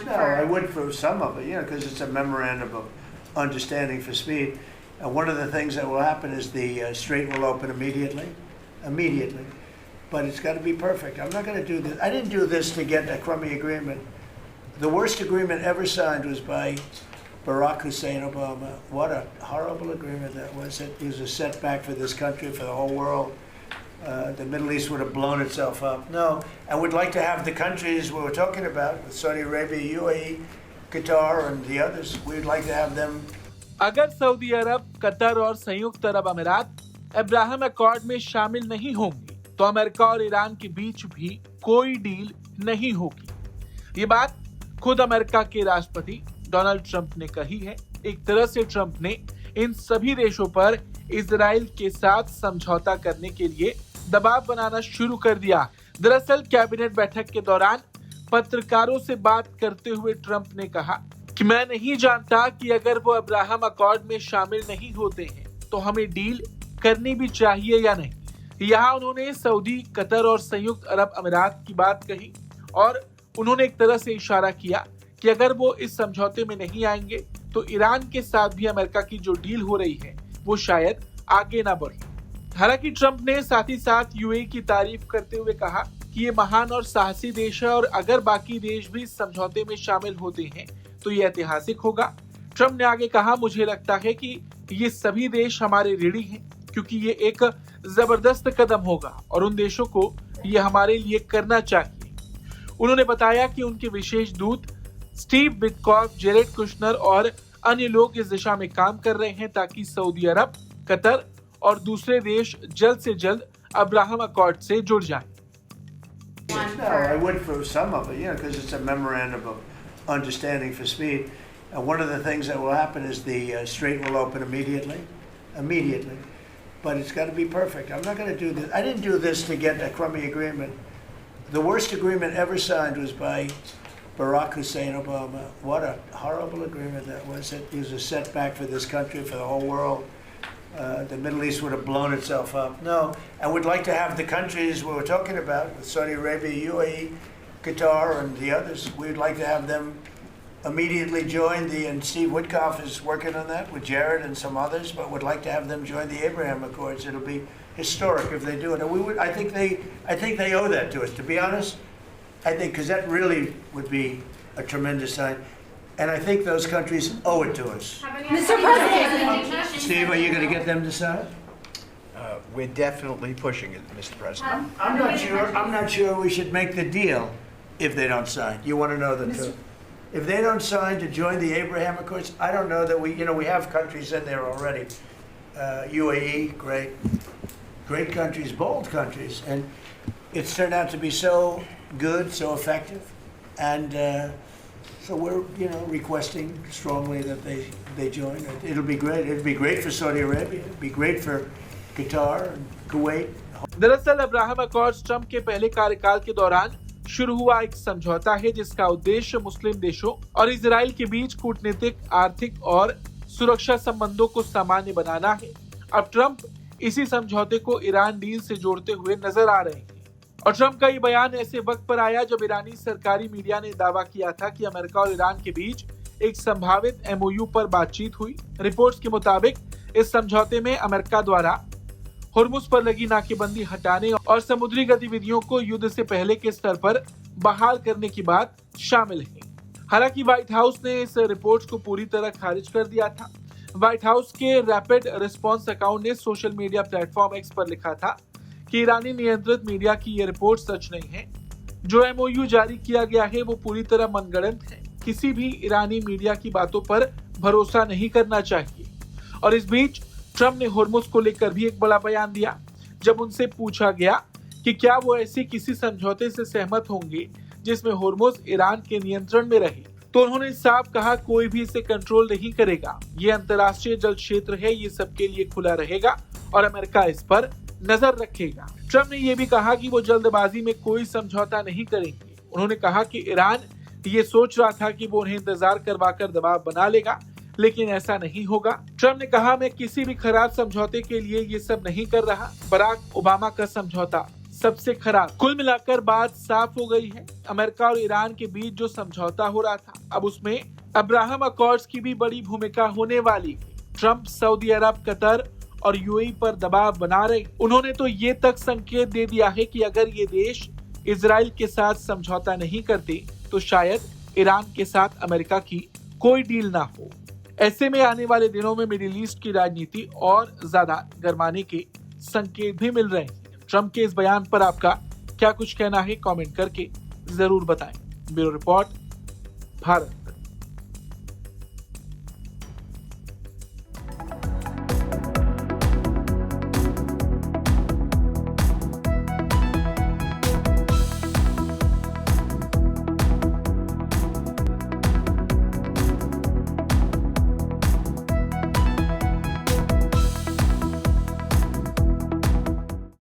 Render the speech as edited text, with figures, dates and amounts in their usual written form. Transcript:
No, I would for some of it, because it's a memorandum of understanding for speed. One of the things that will happen is the strait will open immediately. But it's got to be perfect. I'm not going to do this. I didn't do this to get a crummy agreement. The worst agreement ever signed was by Barack Hussein Obama. What a horrible agreement that was. It was a setback for this country, for the whole world. The Middle East would have blown itself up. No, I would like to have the countries we were talking about, with Saudi Arabia, UAE, Qatar, and the others. We'd like to have them. अगर Saudi अरब, Qatar और संयुक्त अरब अमीरात Abraham accord में शामिल नहीं होंगे तो America और ईरान के बीच भी कोई डील नहीं होगी। ये बात खुद अमेरिका के राष्ट्रपति डोनाल्ड ट्रंप ने कही है। एक तरह से ट्रंप ने इन सभी देशों पर इजराइल के साथ समझौता करने के लिए दबाव बनाना शुरू कर दिया। दरअसल कैबिनेट बैठक के दौरान पत्रकारों से बात करते हुए ट्रंप ने कहा कि मैं नहीं जानता कि अगर वो अब्राहम अकॉर्ड में शामिल नहीं होते हैं तो हमें डील करनी भी चाहिए या नहीं। यहाँ उन्होंने सऊदी, कतर और संयुक्त अरब अमीरात की बात कही और उन्होंने एक तरह से इशारा किया कि अगर वो इस समझौते में नहीं आएंगे तो ईरान के साथ भी अमेरिका की जो डील हो रही है वो शायद आगे ना बढ़े। हालांकि ट्रंप ने साथ ही साथ यूएई की तारीफ करते हुए कहा कि ये महान और साहसी देश है और अगर बाकी देश भी इस समझौते में शामिल होते हैं तो ये ऐतिहासिक होगा। ट्रंप ने आगे कहा, मुझे लगता है कि ये सभी देश हमारे ऋणी हैं क्योंकि ये एक जबरदस्त कदम होगा और उन देशों को ये हमारे लिए करना चाहिए। उन्होंने बताया कि उनके विशेष दूत स्टीव विटकॉफ, जेरेड कुशनर और अन्य लोग इस दिशा में काम कर रहे हैं ताकि सऊदी अरब, कतर और दूसरे देश जल्द से जल्द अब्राहम अकॉर्ड से जुड़ जाएं। No, I would for some of it, because it's a memorandum of understanding for speed. One of the things that will happen is the strait will open immediately. But it's got to be perfect. I'm not going to do this. I didn't do this to get a crummy agreement. The worst agreement ever signed was by Barack Hussein Obama. What a horrible agreement that was. It was a setback for this country, for the whole world. The Middle East would have blown itself up. No, I would like to have the countries we were talking about, with Saudi Arabia, UAE, Qatar, and the others. We'd like to have them immediately join and Steve Witkoff is working on that with Jared and some others, but would like to have them join the Abraham Accords. It'll be historic if they do it. And I think they owe that to us, to be honest. I think, because that really would be a tremendous sign. And I think those countries owe it to us. Mr. President. Steve, are you going to get them to sign? We're definitely pushing it, Mr. President. I'm not sure we should make the deal if they don't sign. You want to know the truth? If they don't sign to join the Abraham Accords, I don't know that we have countries in there already. UAE, great countries, bold countries, and it's turned out to be so good, so effective, and so we're requesting strongly that they join. It'll be great. It'll be great for Saudi Arabia. It'll be great for Qatar and Kuwait. दरअसल Abraham accords Trump के पहले कार्यकाल के दौरान शुरू हुआ एक समझौता है जिसका उद्देश्य मुस्लिम देशों और इजराइल के बीच कूटनीतिक, आर्थिक और सुरक्षा संबंधों को सामान्य बनाना है। अब ट्रंप इसी समझौते को ईरान डील से जोड़ते हुए नजर आ रहे हैं और ट्रंप का ये बयान ऐसे वक्त पर आया जब ईरानी सरकारी मीडिया ने दावा किया था कि अमेरिका और ईरान के बीच एक संभावित एमओयू पर बातचीत हुई। रिपोर्ट्स के मुताबिक इस समझौते में अमेरिका द्वारा हुर्मुज पर लगी नाकेबंदी हटाने और समुद्री गतिविधियों को युद्ध से पहले के स्तर पर बहाल करने की बात शामिल है। हालांकि व्हाइट हाउस ने इस रिपोर्ट को पूरी तरह खारिज कर दिया था। व्हाइट हाउस के रैपिड रिस्पांस अकाउंट ने सोशल मीडिया प्लेटफॉर्म एक्स पर लिखा था कि ईरानी नियंत्रित मीडिया की ये रिपोर्ट सच नहीं है। जो एमओयू जारी किया गया है वो पूरी तरह मनगढ़ंत है। किसी भी ईरानी मीडिया की बातों पर भरोसा नहीं करना चाहिए। और इस बीच ट्रंप ने हुर्मुज को लेकर भी एक बड़ा बयान दिया। जब उनसे पूछा गया कि क्या वो ऐसे किसी समझौते से सहमत होंगे जिसमें हुर्मुज ईरान के नियंत्रण में रहे, तो उन्होंने साफ कहा कोई भी इसे कंट्रोल नहीं करेगा। ये अंतर्राष्ट्रीय जल क्षेत्र है, ये सबके लिए खुला रहेगा और अमेरिका इस पर नजर रखेगा। ट्रंप ने यह भी कहा कि वो जल्दबाजी में कोई समझौता नहीं करेंगे। उन्होंने कहा कि ईरान ये सोच रहा था कि वो उन्हें इंतजार करवाकर दबाव बना लेगा, लेकिन ऐसा नहीं होगा। ट्रंप ने कहा, मैं किसी भी खराब समझौते के लिए ये सब नहीं कर रहा। बराक ओबामा का समझौता सबसे खराब। कुल मिलाकर बात साफ हो गई है। अमेरिका और ईरान के बीच जो समझौता हो रहा था, अब उसमें अब्राहम अकॉर्ड्स की भी बड़ी भूमिका होने वाली है। ट्रंप सऊदी अरब, कतर और यूएई पर दबाव बना रहे। उन्होंने तो ये तक संकेत दे दिया है कि अगर ये देश इजराइल के साथ समझौता नहीं करते तो शायद ईरान के साथ अमेरिका की कोई डील ना हो। ऐसे में आने वाले दिनों में मिडिल ईस्ट की राजनीति और ज्यादा गरमाने के संकेत भी मिल रहे हैं। ट्रंप के इस बयान पर आपका क्या कुछ कहना है, कमेंट करके जरूर बताएं। Bureau report, Bharat.